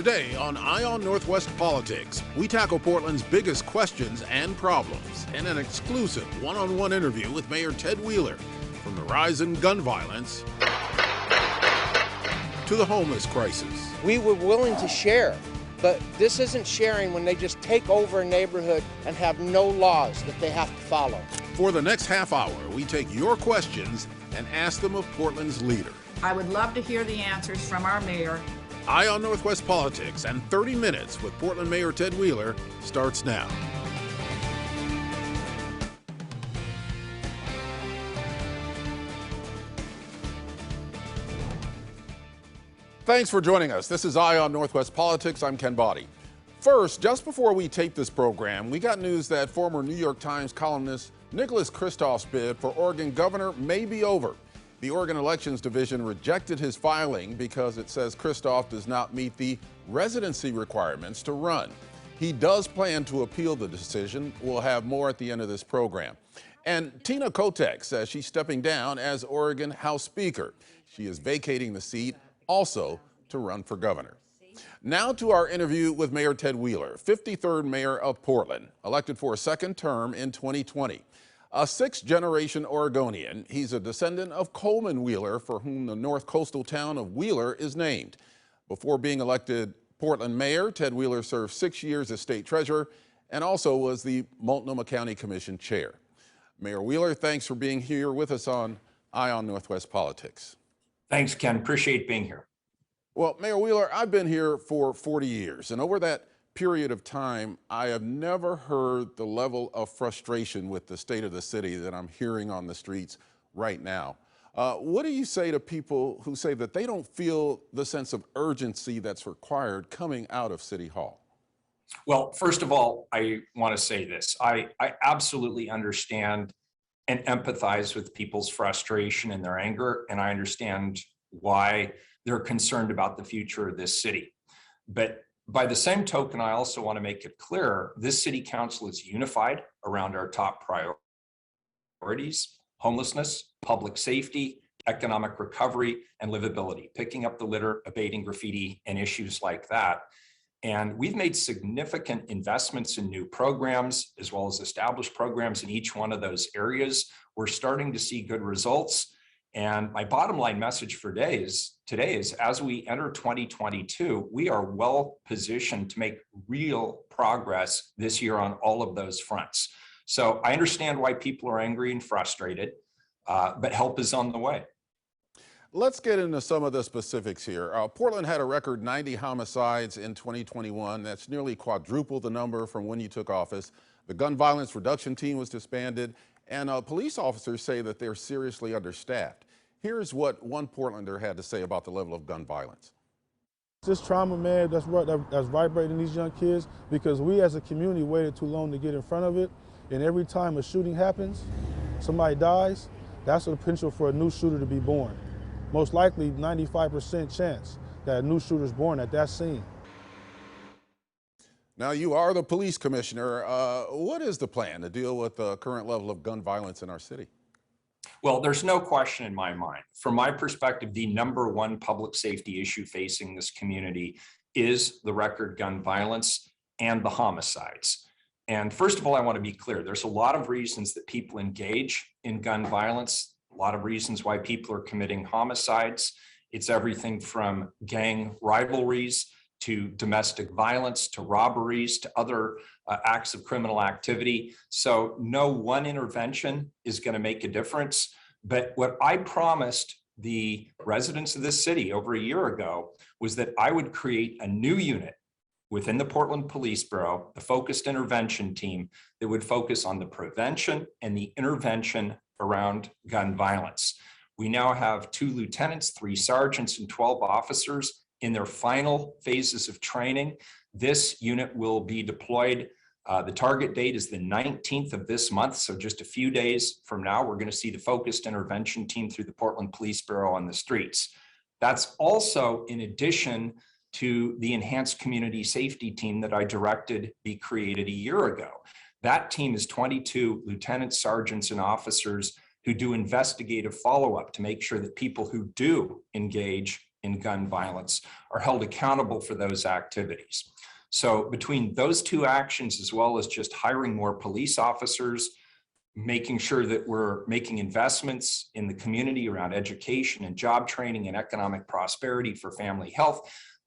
Today on Eye on Northwest Politics, we tackle Portland's biggest questions and problems in an exclusive one-on-one interview with Mayor Ted Wheeler, from the rise in gun violence to the homeless crisis. We were willing to share, but this isn't sharing when they just take over a neighborhood and have no laws that they have to follow. For the next half hour, we take your questions and ask them of Portland's leader. I would love to hear the answers from our mayor. Eye on Northwest Politics and 30 Minutes with Portland Mayor Ted Wheeler starts now. Thanks for joining us. This is Eye on Northwest Politics. I'm Ken Boddy. First, just before we tape this program, we got news that former New York Times columnist Nicholas Kristof's bid for Oregon governor may be over. The Oregon Elections Division rejected his filing because it says Kristof does not meet the residency requirements to run. He does plan to appeal the decision. We'll have more at the end of this program. And Tina Kotek says she's stepping down as Oregon House Speaker. She is vacating the seat also to run for governor. Now to our interview with Mayor Ted Wheeler, 53rd mayor of Portland, elected for a second term in 2020. A sixth-generation Oregonian, he's a descendant of Coleman Wheeler, for whom the north coastal town of Wheeler is named. Before being elected Portland mayor, Ted Wheeler served 6 years as state treasurer and also was the Multnomah County Commission chair. Mayor Wheeler, thanks for being here with us on Eye on Northwest Politics. Thanks, Ken. Appreciate being here. Well, Mayor Wheeler, I've been here for 40 years, and over that period of time, I have never heard the level of frustration with the state of the city that I'm hearing on the streets right now. What do you say to people who say that they don't feel the sense of urgency that's required coming out of City Hall? Well, first of all, I want to say this. I absolutely understand and empathize with people's frustration and their anger, and I understand why they're concerned about the future of this city. But by the same token, I also want to make it clear, this city council is unified around our top priorities: homelessness, public safety, economic recovery, and livability, picking up the litter, abating graffiti, and issues like that. And we've made significant investments in new programs, as well as established programs in each one of those areas. We're starting to see good results. And my bottom line message for today is as we enter 2022, we are well positioned to make real progress this year on all of those fronts. So I understand why people are angry and frustrated, but help is on the way. Let's get into some of the specifics here. Portland had a record 90 homicides in 2021. That's nearly quadruple the number from when you took office. The gun violence reduction team was disbanded, and police officers say that they're seriously understaffed. Here's what one Portlander had to say about the level of gun violence. This trauma, man, that's vibrating these young kids, because we as a community waited too long to get in front of it. And every time a shooting happens, somebody dies, that's the potential for a new shooter to be born. Most likely 95% chance that a new shooter is born at that scene. Now, you are the police commissioner. What is the plan to deal with the current level of gun violence in our city? Well, there's no question in my mind. From my perspective, the number one public safety issue facing this community is the record gun violence and the homicides. And first of all, I want to be clear. There's a lot of reasons that people engage in gun violence, a lot of reasons why people are committing homicides. It's everything from gang rivalries to domestic violence, to robberies, to other acts of criminal activity. So no one intervention is going to make a difference. But what I promised the residents of this city over a year ago was that I would create a new unit within the Portland Police Bureau, the focused intervention team, that would focus on the prevention and the intervention around gun violence. We now have 2 lieutenants, 3 sergeants, and 12 officers in their final phases of training. This unit will be deployed. The target date is the 19th of this month. So just a few days from now, we're going to see the focused intervention team through the Portland Police Bureau on the streets. That's also in addition to the enhanced community safety team that I directed be created a year ago. That team is 22 lieutenants, sergeants, and officers who do investigative follow-up to make sure that people who do engage in gun violence are held accountable for those activities. So between those two actions, as well as just hiring more police officers, making sure that we're making investments in the community around education and job training and economic prosperity for family health,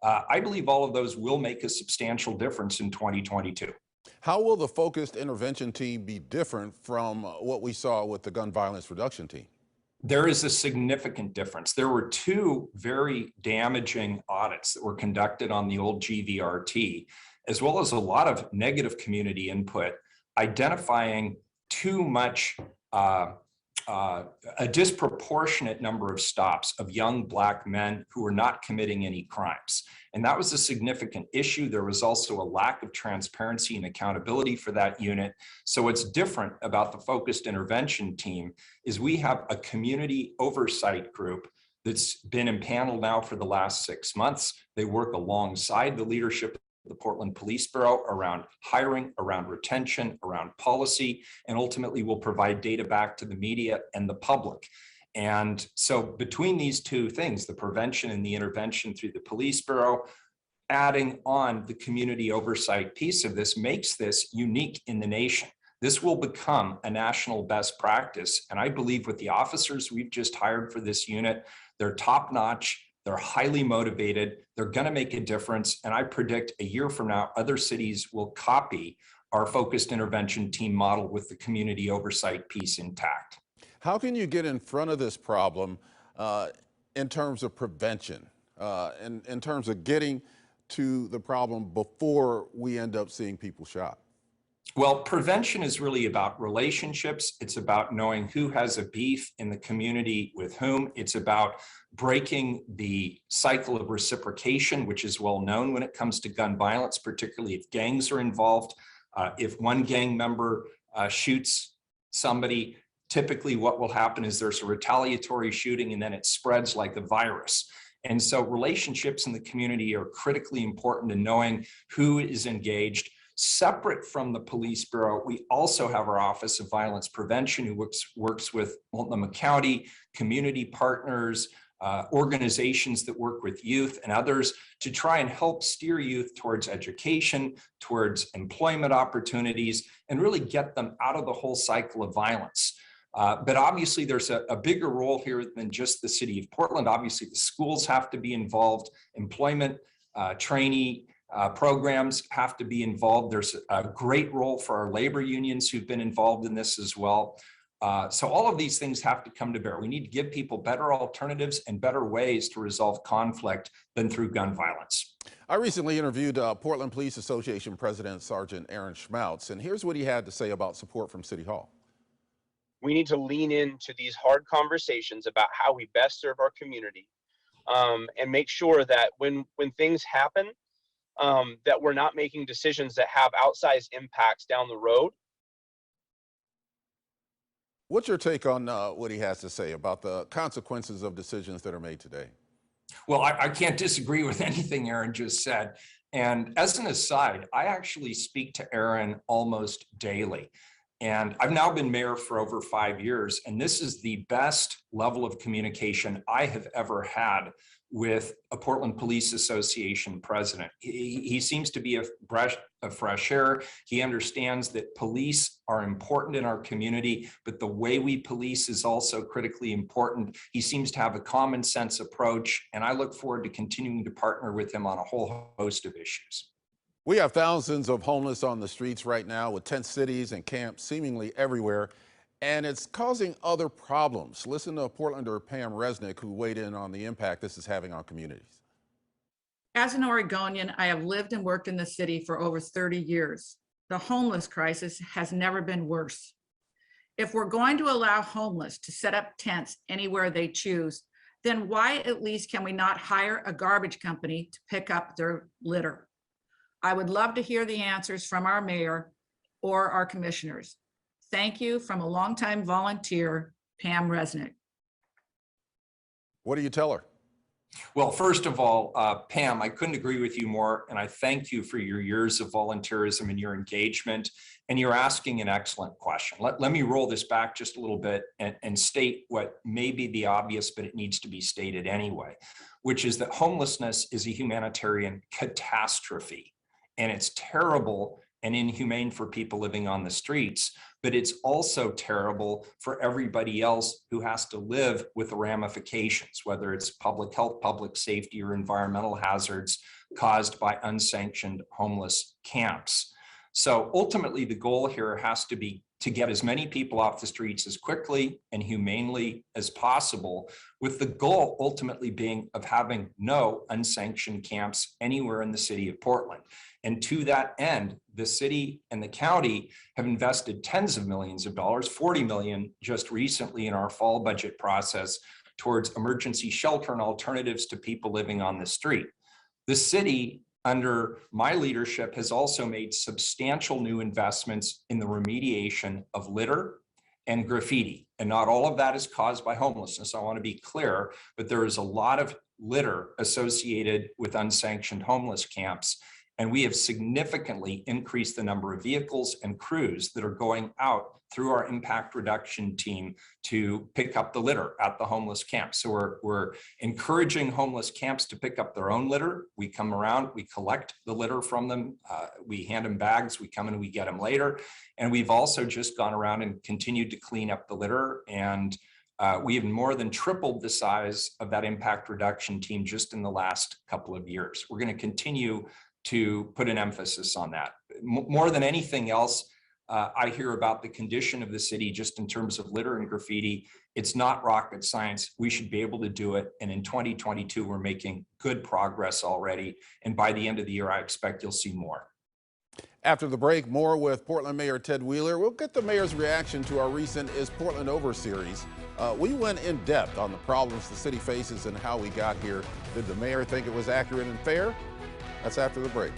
I believe all of those will make a substantial difference in 2022. How will the focused intervention team be different from what we saw with the gun violence reduction team? There is a significant difference. There were two very damaging audits that were conducted on the old GVRT, as well as a lot of negative community input, identifying too much, a disproportionate number of stops of young Black men who were not committing any crimes. And that was a significant issue. There was also a lack of transparency and accountability for that unit. So what's different about the focused intervention team is we have a community oversight group that's been impaneled now for the last 6 months. They work alongside the leadership of the Portland Police Bureau around hiring, around retention, around policy, and ultimately will provide data back to the media and the public. And so between these two things, the prevention and the intervention through the Police Bureau, adding on the community oversight piece of this makes this unique in the nation. This will become a national best practice. And I believe with the officers we've just hired for this unit, they're top notch. They're highly motivated. They're going to make a difference. And I predict a year from now, other cities will copy our focused intervention team model with the community oversight piece intact. How can you get in front of this problem in terms of prevention, in terms of getting to the problem before we end up seeing people shot? Well, prevention is really about relationships. It's about knowing who has a beef in the community with whom. It's about breaking the cycle of reciprocation, which is well known when it comes to gun violence, particularly if gangs are involved. If one gang member shoots somebody, typically what will happen is there's a retaliatory shooting and then it spreads like a virus. And so relationships in the community are critically important in knowing who is engaged. Separate from the Police Bureau, we also have our Office of Violence Prevention, who works with Multnomah County, community partners, organizations that work with youth and others to try and help steer youth towards education, towards employment opportunities, and really get them out of the whole cycle of violence. But obviously there's a bigger role here than just the city of Portland. Obviously the schools have to be involved, employment, trainee programs have to be involved. There's a great role for our labor unions who've been involved in this as well. So all of these things have to come to bear. We need to give people better alternatives and better ways to resolve conflict than through gun violence. I recently interviewed Portland Police Association President Sergeant Aaron Schmautz, and here's what he had to say about support from City Hall. We need to lean into these hard conversations about how we best serve our community, and make sure that when things happen, that we're not making decisions that have outsized impacts down the road. What's your take on what he has to say about the consequences of decisions that are made today? Well, I can't disagree with anything Aaron just said. And as an aside, I actually speak to Aaron almost daily. And I've now been mayor for over 5 years, and this is the best level of communication I have ever had with a Portland Police Association president. He seems to be a breath of fresh air. He understands that police are important in our community, but the way we police is also critically important. He seems to have a common sense approach, and I look forward to continuing to partner with him on a whole host of issues. We have thousands of homeless on the streets right now, with tent cities and camps seemingly everywhere, and it's causing other problems. Listen to Portlander Pam Resnick, who weighed in on the impact this is having on communities. As an Oregonian, I have lived and worked in the city for over 30 years. The homeless crisis has never been worse. If we're going to allow homeless to set up tents anywhere they choose, then why at least can we not hire a garbage company to pick up their litter? I would love to hear the answers from our mayor or our commissioners. Thank you from a longtime volunteer, Pam Resnick. What do you tell her? Well, first of all, Pam, I couldn't agree with you more, and I thank you for your years of volunteerism and your engagement, and you're asking an excellent question. Let me roll this back just a little bit and state what may be the obvious, but it needs to be stated anyway, which is that homelessness is a humanitarian catastrophe, and it's terrible and inhumane for people living on the streets, but it's also terrible for everybody else who has to live with the ramifications, whether it's public health, public safety, or environmental hazards caused by unsanctioned homeless camps. So ultimately, the goal here has to be to get as many people off the streets as quickly and humanely as possible, with the goal ultimately being of having no unsanctioned camps anywhere in the city of Portland. And to that end, the city and the county have invested tens of millions of dollars, 40 million just recently in our fall budget process, towards emergency shelter and alternatives to people living on the street. The city, under my leadership, has also made substantial new investments in the remediation of litter and graffiti. And not all of that is caused by homelessness, I want to be clear, but there is a lot of litter associated with unsanctioned homeless camps. And we have significantly increased the number of vehicles and crews that are going out through our impact reduction team to pick up the litter at the homeless camps. So we're encouraging homeless camps to pick up their own litter. We come around, we collect the litter from them, we hand them bags, we come in and we get them later. And we've also just gone around and continued to clean up the litter. And we have more than tripled the size of that impact reduction team just in the last couple of years. We're going to continue to put an emphasis on that. More than anything else, I hear about the condition of the city just in terms of litter and graffiti. It's not rocket science. We should be able to do it. And in 2022, we're making good progress already. And by the end of the year, I expect you'll see more. After the break, more with Portland Mayor Ted Wheeler. We'll get the mayor's reaction to our recent Is Portland Over series. We went in depth on the problems the city faces and how we got here. Did the mayor think it was accurate and fair? That's after the break.